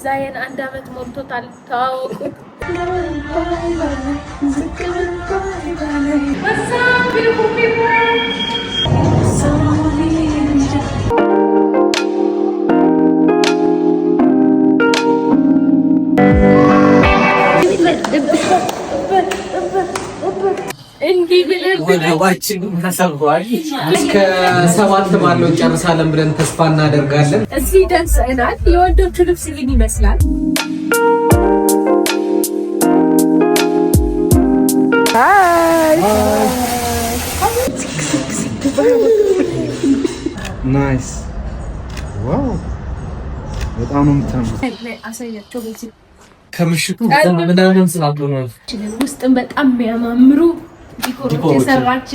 ዛየን 1 አመት ሞልቶታል ተዋወቁ። ወገባችን ተሰብሯል። እስከ 7 ባለው ጨርሳለን ብለን ተስፋ እናደርጋለን። እዚህ ደርሰናል። የወንዶቹ ልብስ ግን ይመስላል። ናይስ ዋው! በጣም ነው የምታምሩ። አሳያቸው በዚህ ከምሽቱ ምናምን ስላሉ ነው። ውስጥም በጣም የሚያማምሩ ዲኮሮች የሰራች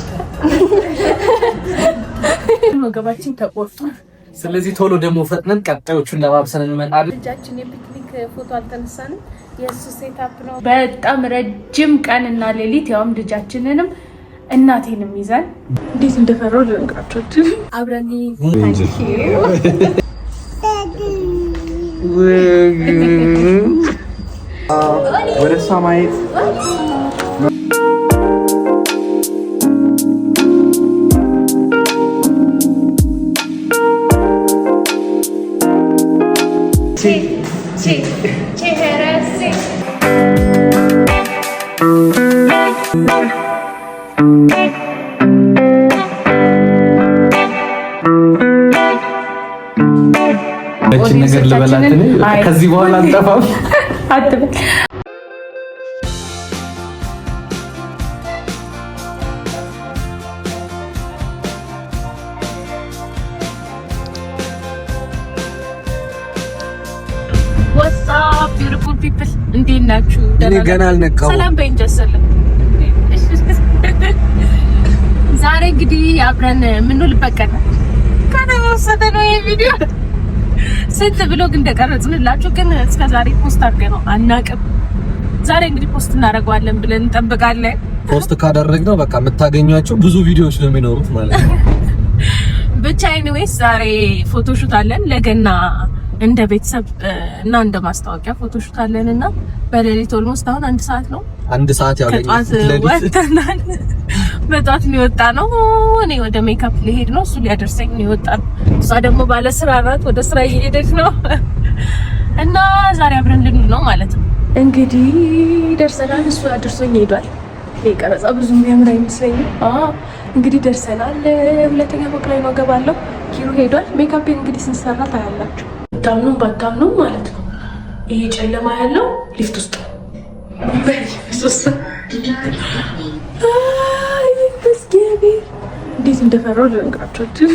ወገባችን ተቆርጧል። ስለዚህ ቶሎ ደግሞ ፈጥነን ቀጣዮቹን ለማብሰን እንመጣለን። ልጃችን የፒክኒክ ፎቶ አልተነሳንም። የእሱ ሴታፕ ነው። በጣም ረጅም ቀንና ሌሊት ያውም ልጃችንንም እናቴንም ይዘን እንዴት እንደፈራው ልንገራችሁ። አብረን ወደ እሷ ማየት እቺን ነገር ልበላት ከዚህ በኋላ አንጠፋም አትበል። What's up beautiful people? እንዴት ናችሁ? ገና አልነቃው። ሰላም በእንጀሰለ ዛሬ እንግዲህ አብረን የምንውልበት ቀን ከተወሰደ ነው የቪዲዮ ስንት ብሎግ እንደቀረጽንላችሁ ግን እስከዛሬ ፖስት አድርገነው አናውቅም። ዛሬ እንግዲህ ፖስት እናደርገዋለን ብለን እንጠብቃለን። ፖስት ካደረግነው በቃ የምታገኟቸው ብዙ ቪዲዮዎች ነው የሚኖሩት ማለት ነው። ብቻ ኤኒዌይስ ዛሬ ፎቶሹት አለን ለገና እንደ ቤተሰብ እና እንደ ማስታወቂያ ፎቶሹት አለንና በሌሊት ኦልሞስት አሁን 1 ሰዓት ነው። 1 ሰዓት ያለኝ ወጥተናል። በጧት ነው የወጣ ነው። እኔ ወደ ሜካፕ ሊሄድ ነው፣ እሱ ሊያደርሰኝ ነው የወጣ ነው። እሷ ደግሞ ባለ ስራ ናት፣ ወደ ስራ እየሄደች ነው እና ዛሬ አብረን ልንውል ነው ማለት ነው። እንግዲህ ደርሰናል። እሱ አድርሶኝ ሄዷል። የቀረጻ ብዙ የሚያምር አይመስለኝም። እንግዲህ ደርሰናል። 2ኛ ፎቅ ላይ ነው ገባለሁ። ኪሩ ሄዷል። ሜካፕ እንግዲህ ስንሰራ ታያላችሁ። ታምኑ ባታምኑ ማለት ነው። ይሄ ጨለማ ያለው ሊፍት ውስጥ ነው። እንዴት እንደፈራው ልንገራችሁ።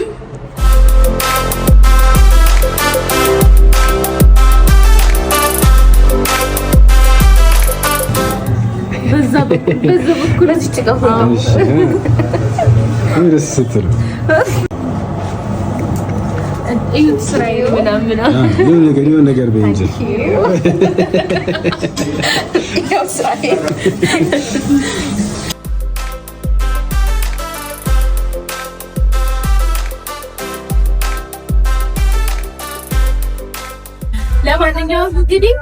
በዛ በኩል ሲጨቀፉ ደስ ስትል እዩት ስራዬ ምናምን የሆነ ነገር በእንጂ ያው ስራዬ ለማንኛውም እንግዲህ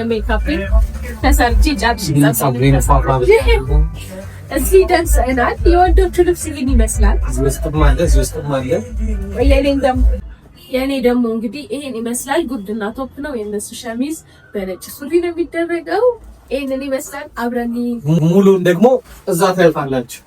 ሜካፕ ተሰርቼ ጨርሼ እዚህ ደርሰናል። የወንዶቹ ልብስ ግን ይመስላል። የኔ ደግሞ እንግዲህ ይሄን ይመስላል። ጉርድና ቶፕ ነው። የነሱ ሸሚዝ በነጭ ሱሪ ነው የሚደረገው። ይሄንን ይመስላል። አብረን ሙሉን ደግሞ እዛ ታይፋላችሁ።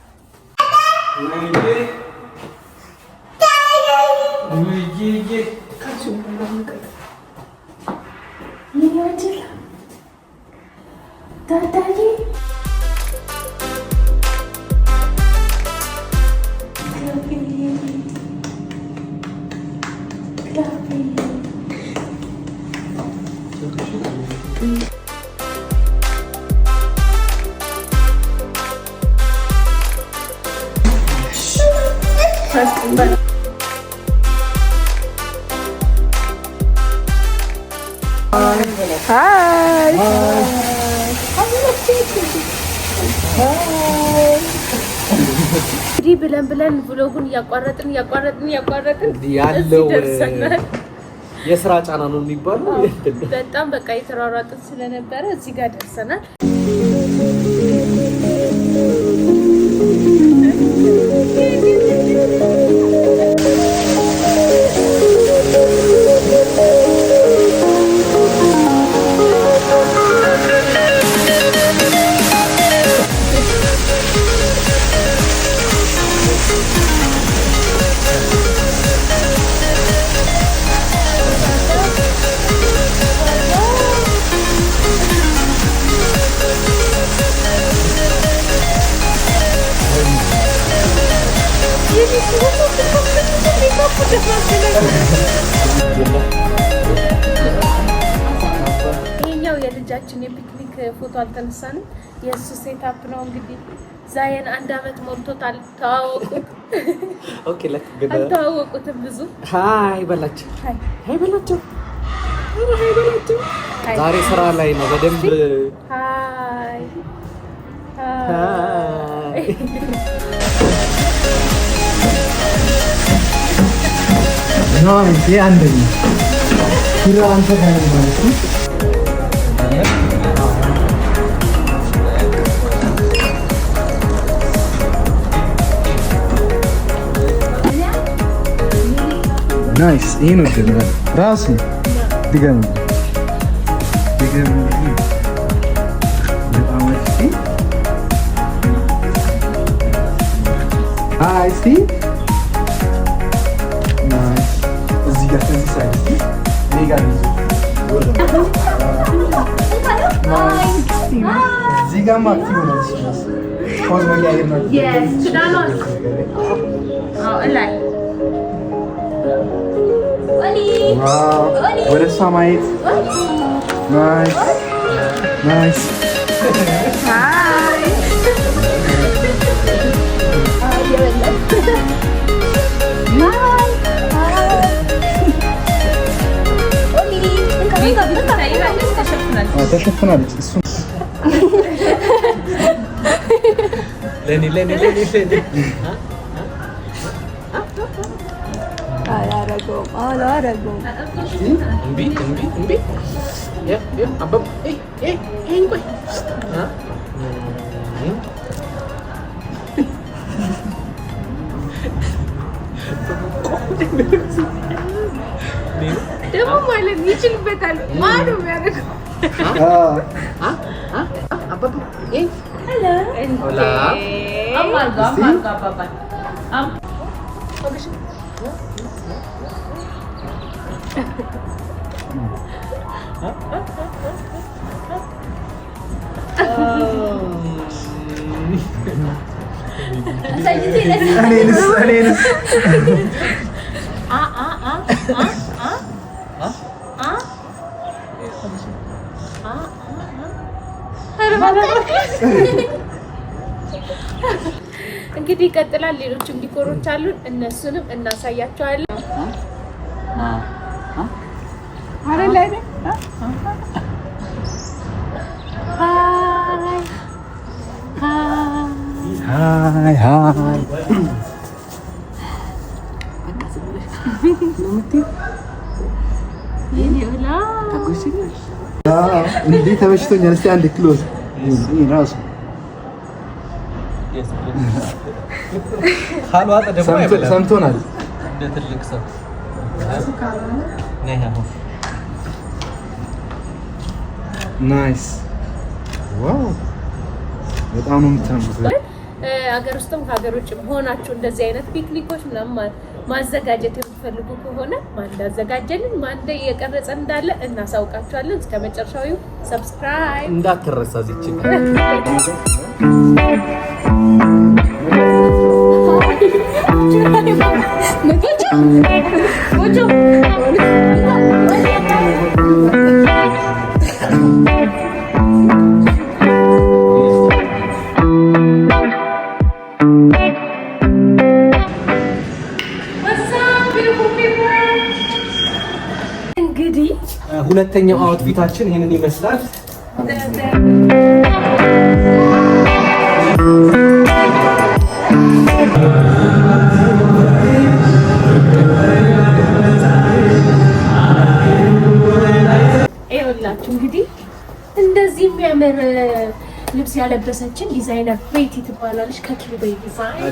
እንግዲህ ብለን ብለን ብሎጉን እያቋረጥን ያለው የስራ ጫና ነው የሚባለው። በጣም በቃ የተሯሯጥን ስለነበረ እዚህ ጋር ደርሰናል። ይሄኛው የልጃችን የፒክኒክ ፎቶ አልተነሳንም። የእሱ ሴታፕ ነው እንግዲህ። ዛየን 1 አመት ሞልቶታል። ተዋወቁት። ኦኬ ለከገደ አልተዋወቁትም ብዙ። ሃይ በላቸው፣ ሃይ በላቸው፣ ሃይ በላቸው። ዛሬ ስራ ላይ ነው በደንብ። ሃይ ሃይ ነው እንዴ? አንደኛ ኪራ አንተ ጋር ነው ማለት ነው። ናይስ። ይሄ ነው ደግሞ ራሱ ድገም ድገም በጣም አሪፍ። አይ ሲ ናይስ። እዚህ ጋር እዚህ ሳይድ ሜጋ ነው እዚህ ጋር ማክቲ ነው ሆኖ ያየር ነው yes ትዳሏል። ላይ ወደ እሷ ማየት ናይስ ናይስ። ተሸፍናለች። እሱ ለኔ አላረገውም። እምቢ አባባ ቆይ ደግሞ ማለት ይችልበታል። ማን ነው የሚያደርገው? አባባ ሄሎ አማርጋ አባባ እንግዲህ ይቀጥላል። ሌሎችም ዲኮሮች አሉን፣ እነሱንም እናሳያቸዋለን። ሃይ ሃይ እንዴ ተመችቶኛል። እስቲ አንድ ክሎዝ ራሱ ሰምቶናል። እንደ ትልቅ ሰው ናይስ ዋው፣ በጣም ነው የምታምሩት። አገር ውስጥም ከሀገር ውጭም ሆናችሁ እንደዚህ አይነት ፒክኒኮች ምናምን ማዘጋጀት የምትፈልጉ ከሆነ ማን እንዳዘጋጀልን ማን እየቀረጸ እንዳለ እናሳውቃችኋለን። እስከ መጨረሻው ሰብስክራይብ እንዳትረሳ ዚች እንግዲህ ሁለተኛው አውትፊታችን ይሄንን ይመስላል። እንግዲህ እንደዚህ የሚያምር ልብስ ያለበሰችን ዲዛይነር ቤቲ ትባላለች። ከኪሩቤል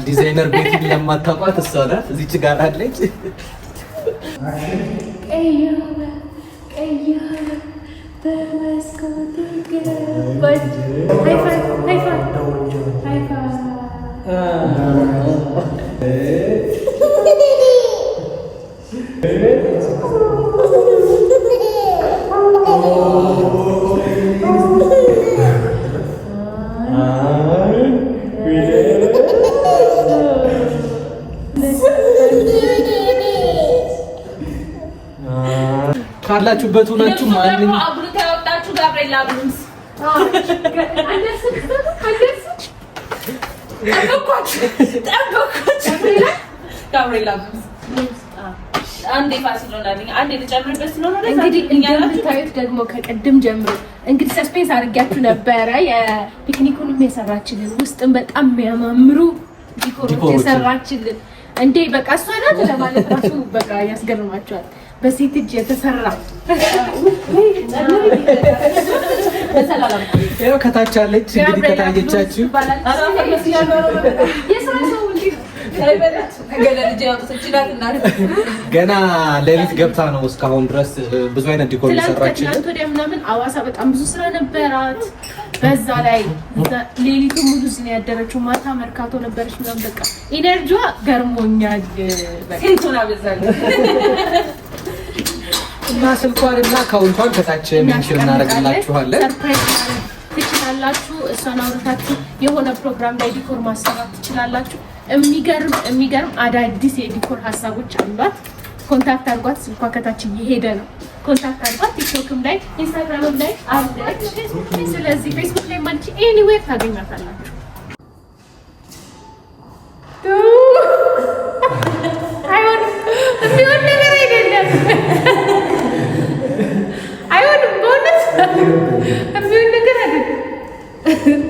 ዲዛይነር ቤቲ ለማታውቋት እሷ ናት። እዚች ጋር አለች። ካላችሁበት ሆናችሁ ማንንም አብሩት ያወጣችሁ ጋብሬላ አብሩንስ ጋብሬላ አንዴ ፋሲል ሆናለኝ አንዴ ልጨምርበት ስለሆነ እንግዲህ እንደምታዩት ደግሞ ከቀድም ጀምሮ እንግዲህ ሰስፔንስ አድርጋችሁ ነበረ። የፒክኒኩንም የሰራችልን ውስጥም በጣም የሚያማምሩ ዲኮሮች የሰራችልን እንዴ በቃ እሷ ናት ለማለት ራሱ በቃ ያስገርማቸዋል። በሴት እጅ የተሰራ ያው ከታች አለች እንግዲህ ከታየቻችሁ ገና ሌሊት ገብታ ነው እስካሁን ድረስ ብዙ አይነት ዲኮር እየሰራችልን። ወዲያ ምናምን አዋሳ በጣም ብዙ ስራ ነበራት። በዛ ላይ ሌሊቱ ሙሉ እዚህ ነው ያደረችው። ማታ መርካቶ ነበረች ምናምን በቃ ኢነርጂዋ ገርሞኛል። ሴቱን አበዛለች እና ስልኳን እና አካውንቷን ከታች ሜንሽን እናደርግላችኋለን። ሰርፕራይዝ ትችላላችሁ። እሷን አውርታችሁ የሆነ ፕሮግራም ላይ ዲኮር ማሰራት ትችላላችሁ። የሚገርም አዳዲስ የዲኮር ሀሳቦች አሏት። ኮንታክት አድርጓት። ስልኳ ከታች እየሄደ ነው። ኮንታክት አድርጓት። ቲክቶክም ላይ ኢንስታግራምም ላይ አለች። ስለዚህ ፌስቡክ ላይ ማንቺ ኤኒዌር ታገኛታላችሁ። አይሆንም፣ የሚሆን ነገር አይደለም። አይሆንም፣ በእውነት የሚሆን ነገር አይደለም።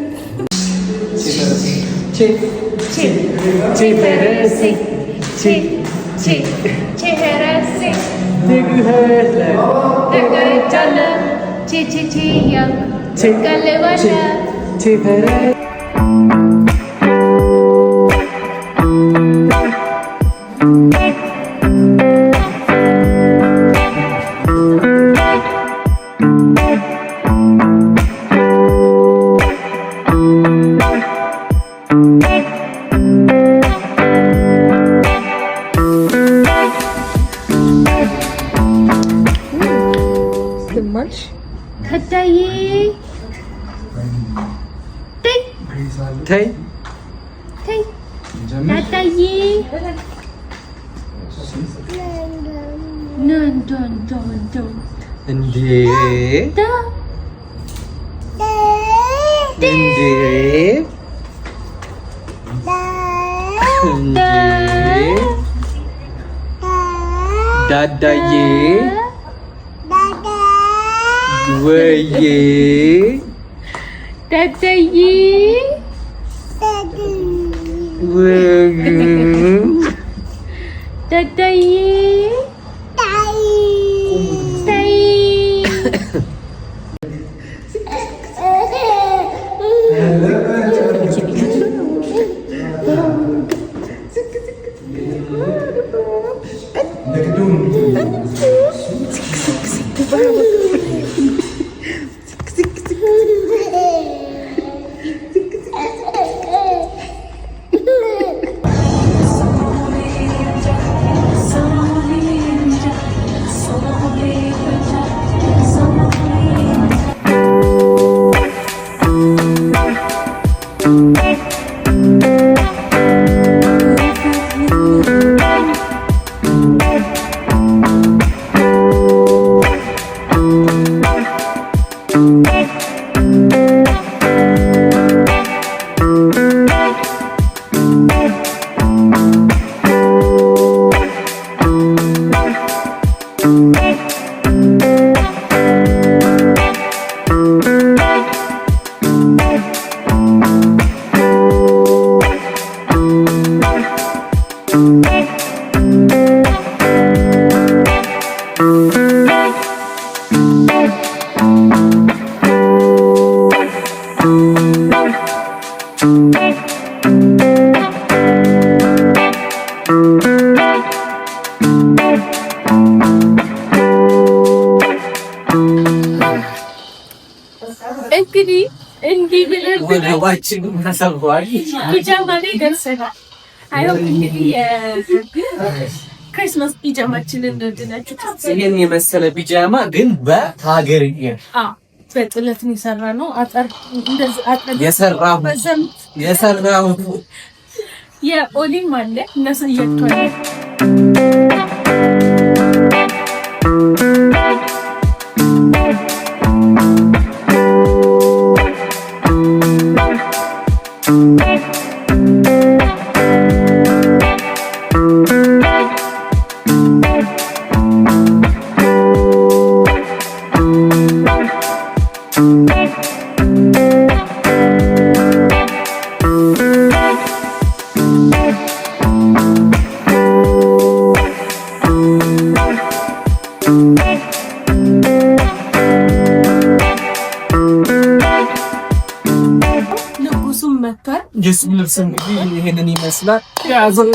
ዳዳዬ ወዬ ዳዳዬ ዳዳዬ እንግዲህ እንዲህ ብለን ወገባችን ተሰብሯል። ፒጃማ ላይ ደርሰናል። አይሆን እንግዲህ ክሪስማስ ፒጃማችንን እንደወደዳችሁ ይሄን የመሰለ ፒጃማ ግን በሀገርኛ በጥለት ነው የሰራነው። አጠር እንደዚህ አጠር የሰራው የኦሊም አለ እናሳያችኋለን። የሱም ልብስ እንግዲህ ይሄንን ይመስላል። ያዘው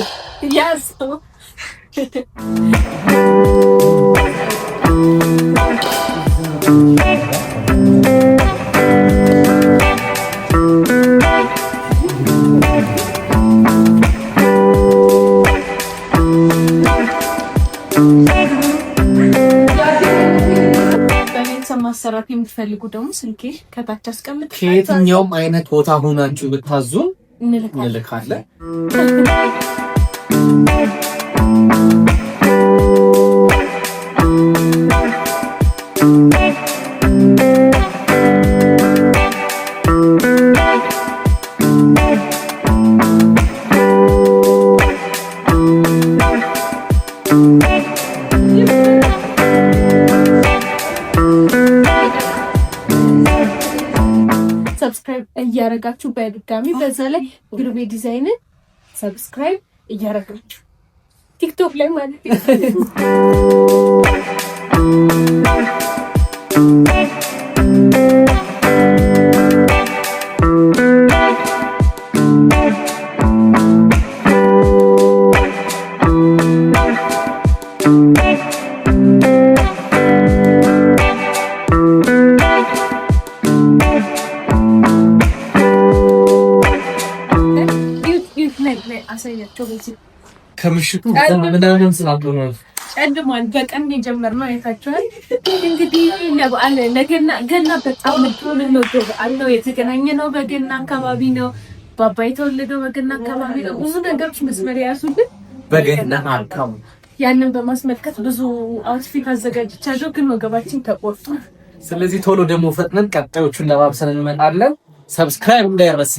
ማሰራት የምትፈልጉ ደግሞ ስልኬ ከታች አስቀምጥ። ከየትኛውም አይነት ቦታ ሆናችሁ ብታዙን እንልካለን። ሰብስክራይብ እያረጋችሁ በድጋሚ በዛ ላይ ግሩቤ ዲዛይንን ሰብስክራይብ እያረጋችሁ ቲክቶክ ላይ ማለት ነው። አሳያቸው በዚህ ከምሽቱ ምናምን ስላልሆነ ጨልሟል። በቀን የጀመርነው አይታችኋል። እንግዲህ ለበዓል ገና በጣም ነው በዓል ነው የተገናኘነው። በገና አካባቢ ነው ባባ የተወለደው። በገና አካባቢ ነው ብዙ ነገሮች መስመር ያዙብን። በገና አልካም ያንን በማስመልከት ብዙ አውትፊት አዘጋጅቻለሁ፣ ግን ወገባችን ተቆርጧል። ስለዚህ ቶሎ ደግሞ ፈጥነን ቀጣዮቹን ለማብሰል እንመጣለን። ሰብስክራይብ እንዳይረሳ።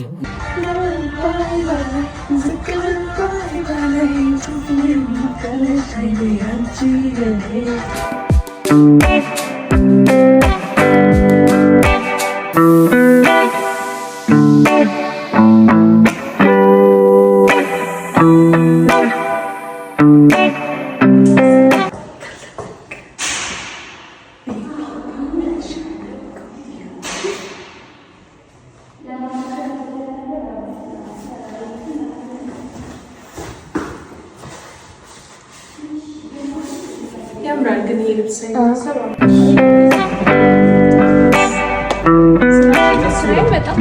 ያምራል ግን የልብስ በጣም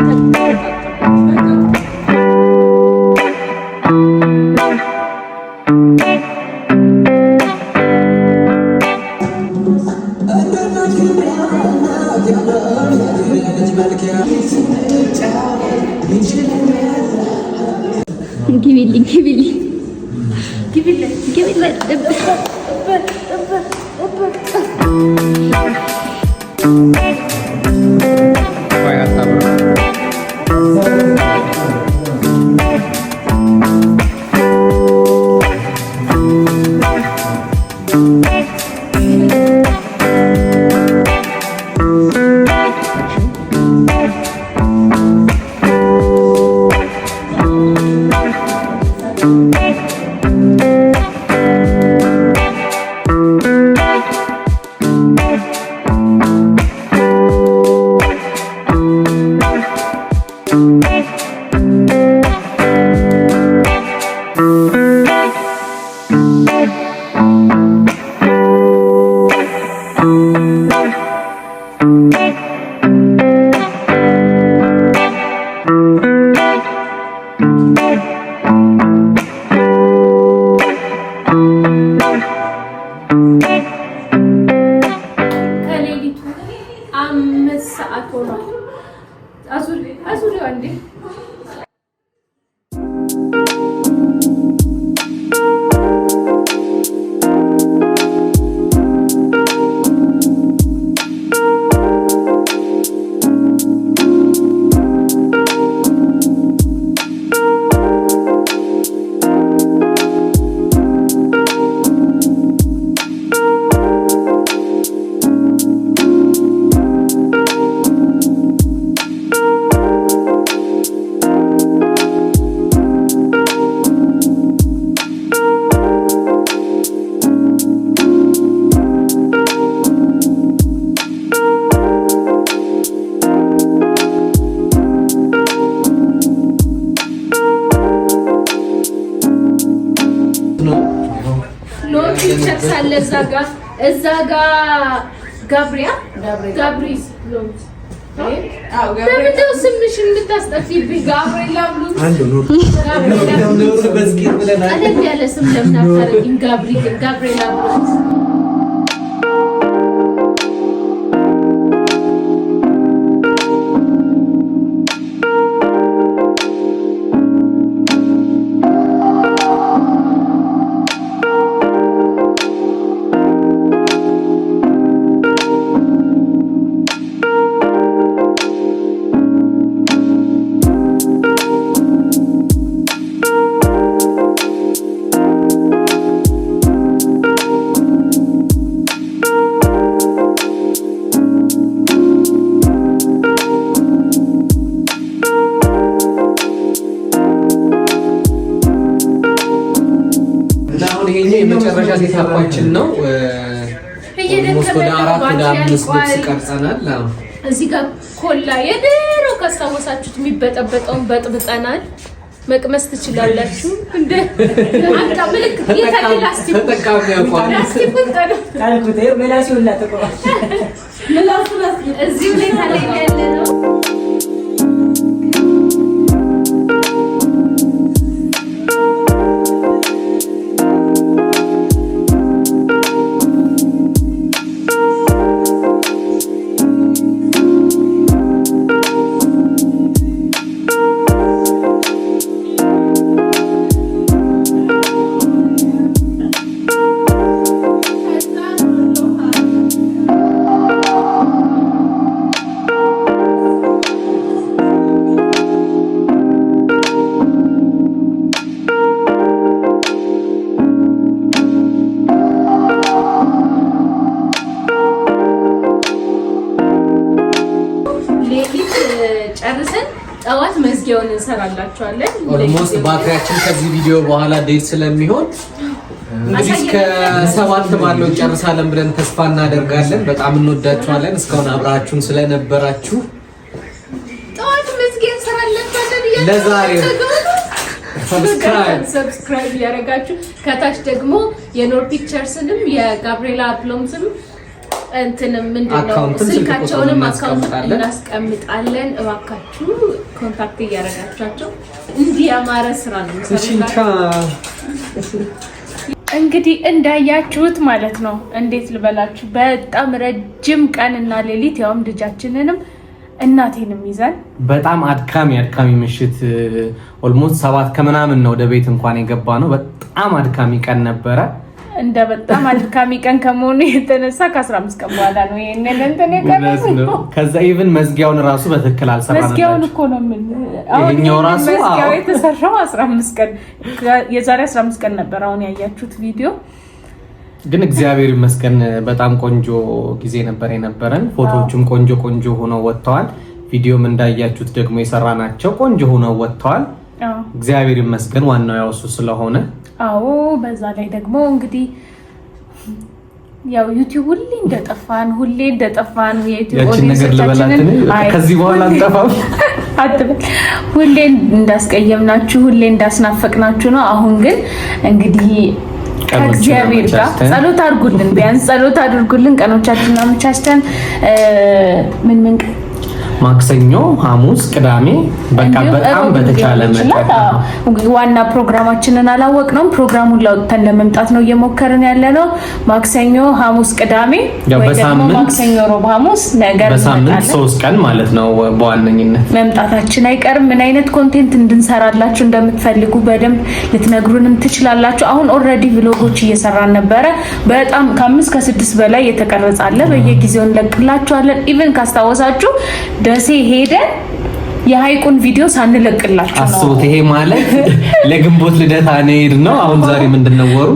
አለ እዛ ጋር ጋብሪስ ለምንድነው ስምሽን የምታስጠፊብኝ? ጋብሪኤላ ብሎ ቀለል ያለ ስም ለምን አታረጊም? ጋብሪኤላ ብሎ የመጨረሻ ሴታፓችን ነው። ኦልሞስት ወደ 4 ወደ 5 ልብስ ቀርጸናል። እዚህ ጋር ኮላ የድሮ ካስታወሳችሁት የሚበጠበጠውን በጥብጠናል። መቅመስ ትችላላችሁ። እንደ አንተ ምልክት የታላስቲ ተጠቃሚ ያቋም ካልኩት መላሲውላ ተቆራ መላሱላ እዚህ ላይ ታለኝ ያለ ነው። ጨርሰን ጠዋት መዝጊያውን እንሰራላችኋለን። ኦልሞስት ባትሪያችን ከዚህ ቪዲዮ በኋላ ዴት ስለሚሆን እንግዲህ እስከ 7 ባለው ጨርሳለን ብለን ተስፋ እናደርጋለን። በጣም እንወዳችኋለን። እስካሁን አብራችሁን ስለነበራችሁ ጠዋት መዝጊያ እንሰራላችኋለን። ለዛሬ ሰብስክራይብ ያደረጋችሁ ከታች ደግሞ የኖር ፒክቸርስንም የጋብሪኤላ አፕሎምስም እንትንም ምንድነው ስልካቸውንም አካውንት እናስቀምጣለን። እባካችሁ ኮንታክት እያደረጋችኋቸው እንዲህ ያማረ ስራ ነው የምሰራላችሁ። እንግዲህ እንዳያችሁት ማለት ነው። እንዴት ልበላችሁ፣ በጣም ረጅም ቀን እና ሌሊት ያውም ልጃችንንም እናቴንም ይዘን በጣም አድካሚ ምሽት ኦልሞስት 7 ከምናምን ነው ወደ ቤት እንኳን የገባ ነው። በጣም አድካሚ ቀን ነበረ። እንደ በጣም አድካሚ ቀን ከመሆኑ የተነሳ ከ15 ቀን በኋላ ነው ይሄንን እንትን የቀረው። ከዛ ኢቭን መዝጊያውን ራሱ በትክክል አልሰራንም። መዝጊያውን እኮ ነው ምን ይሄኛው ራሱ መዝጊያው የተሰራው 15 ቀን የዛሬ 15 ቀን ነበር አሁን ያያችሁት ቪዲዮ። ግን እግዚአብሔር ይመስገን በጣም ቆንጆ ጊዜ ነበር የነበረን። ፎቶዎቹም ቆንጆ ሆነው ወጥተዋል። ቪዲዮም እንዳያችሁት ደግሞ የሰራናቸው ቆንጆ ሆነው ወጥተዋል። እግዚአብሔር ይመስገን። ዋናው ያው እሱ ስለሆነ አዎ። በዛ ላይ ደግሞ እንግዲህ ያው ዩቲዩብ ሁሌ እንደጠፋን የዩቲዩብ ኦዲየንሶቻችንን ከዚህ በኋላ አንጠፋም አትበል። ሁሌ እንዳስቀየምናችሁ፣ ሁሌ እንዳስናፈቅናችሁ ነው። አሁን ግን እንግዲህ ከእግዚአብሔር ጋር ጸሎት አድርጉልን፣ ቢያንስ ጸሎት አድርጉልን። ቀኖቻችንን አመቻችተን ምን ማክሰኞ፣ ሐሙስ፣ ቅዳሜ በቃ በጣም በተቻለ መጠን ዋና ፕሮግራማችንን አላወቅነውም። ፕሮግራሙን ለውጥተን ለመምጣት ነው እየሞከርን ያለነው። ማክሰኞ፣ ሐሙስ፣ ቅዳሜ ወይ ደግሞ ማክሰኞ፣ ሮብ፣ ሐሙስ ነገር በሳምንት 3 ቀን ማለት ነው በዋነኝነት መምጣታችን አይቀርም። ምን አይነት ኮንቴንት እንድንሰራላችሁ እንደምትፈልጉ በደንብ ልትነግሩንም ትችላላችሁ። አሁን ኦልሬዲ ቪሎጎች እየሰራን ነበረ። በጣም ከ5 ከ6 በላይ የተቀረጸ አለ። በየጊዜው እንለቅላችኋለን። ኢቭን ካስታወሳችሁ ደሴ ሄደን የሃይቁን ቪዲዮ ሳንለቅላችሁ ነው። አስቡት። ይሄ ማለት ለግንቦት ልደታ ነይር ነው። አሁን ዛሬ ምንድነው ወሩ?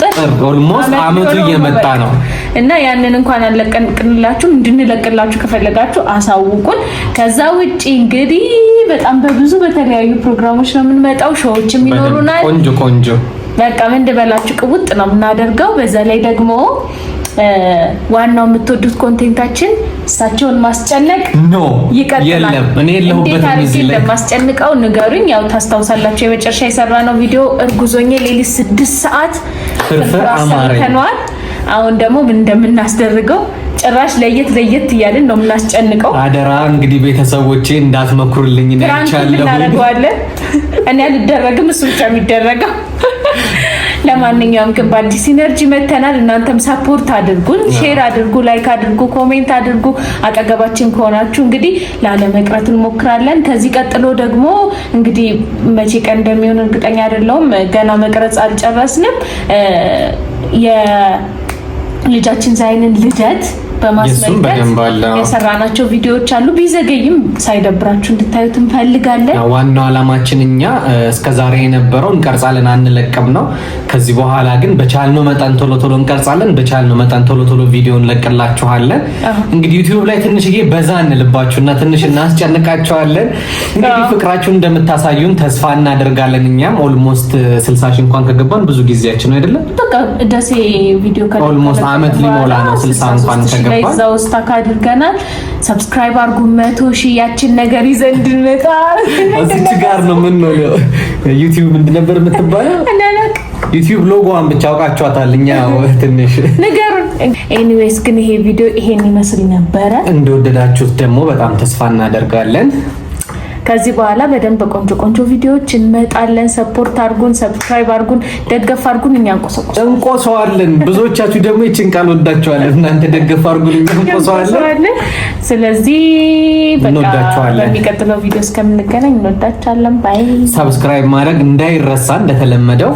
ጥር ኦልሞስት አመቱ እየመጣ ነው እና ያንን እንኳን አለቀንላችሁ እንድንለቅላችሁ ከፈለጋችሁ አሳውቁን። ከዛ ውጪ እንግዲህ በጣም በብዙ በተለያዩ ፕሮግራሞች ነው የምንመጣው። ሾዎችም ይኖሩናል። ቆንጆ በቃ ምን እንደበላችሁ ቅውጥ ነው የምናደርገው። በዛ ላይ ደግሞ ዋናው የምትወዱት ኮንቴንታችን እሳቸውን ማስጨነቅ ይቀጥላል። እኔ የለሁበትም እዚህ ላይ ማስጨንቀው ንገሩኝ። ያው ታስታውሳላችሁ የመጨረሻ የሰራነው ቪዲዮ እርጉዞኜ ሌሊት 6 ሰዓት ፍርፍር አማረኝ። አሁን ደግሞ ምን እንደምናስደርገው ጭራሽ ለየት እያልን ነው የምናስጨንቀው። አደራ እንግዲህ ቤተሰቦቼ እንዳትመክሩልኝ ነው ያቻለው። እኔ አልደረግም እሱ ብቻ የሚደረገው። ለማንኛውም ግን በአዲስ ኢነርጂ መተናል። እናንተም ሰፖርት አድርጉን፣ ሼር አድርጉ፣ ላይክ አድርጉ፣ ኮሜንት አድርጉ። አጠገባችን ከሆናችሁ እንግዲህ ላለመቅረት እንሞክራለን። ከዚህ ቀጥሎ ደግሞ እንግዲህ መቼ ቀን እንደሚሆን እርግጠኛ አይደለሁም። ገና መቅረጽ አልጨረስንም። የልጃችን ዛይንን ልደት በማስመልከት የሰራናቸው ቪዲዮዎች አሉ። ቢዘገይም ሳይደብራችሁ እንድታዩት እንፈልጋለን። ዋናው አላማችን እኛ እስከዛሬ የነበረው እንቀርጻለን አንለቅም ነው። ከዚህ በኋላ ግን በቻልነው መጠን ቶሎ እንቀርጻለን፣ በቻልነው መጠን ቶሎ ቪዲዮ እንለቅላችኋለን። እንግዲህ ዩቲዩብ ላይ ትንሽዬ በዛ እንልባችሁና ትንሽ እናስጨንቃችኋለን። እንግዲህ ፍቅራችሁን እንደምታሳዩን ተስፋ እናደርጋለን። እኛም ኦልሞስት 60 ሺህ እንኳን ከገባን ብዙ ጊዜያችን ነው አይደለም? በቃ ደሴ ቪዲዮ ኦልሞስት አመት ሊሞላ ነው 60 እንኳን ከገባን ለዛው ስታክ አድርገናል። ሰብስክራይብ አድርጉ 100 ሺህ ያችን ነገር ይዘን እንድንመጣ እዚህ ጋር ነው ምን ነው ዩቲዩብ ምንድን ነበር የምትባለው? ዩቲዩብ ሎጎዋን ብቻ አውቃችኋታል። እኛ ትንሽ ነገሩን ኤኒዌይስ ግን ይሄ ቪዲዮ ይሄን ይመስል ነበረ። እንደወደዳችሁት ደግሞ በጣም ተስፋ እናደርጋለን። ከዚህ በኋላ በደንብ ቆንጆ ቪዲዮዎች እንመጣለን። ሰፖርት አድርጉን፣ ሰብስክራይብ አድርጉን፣ ደገፍ አድርጉን። እኛ እንቆሰዋለን። ብዙዎቻችሁ ደግሞ ይችን ቃል ወዳችኋለን። እናንተ ደገፍ አድርጉን፣ እኛ እንቆሰዋለን። ስለዚህ በቃ በሚቀጥለው ቪዲዮ እስከምንገናኝ እንወዳችኋለን። ባይ። ሰብስክራይብ ማድረግ እንዳይረሳ እንደተለመደው።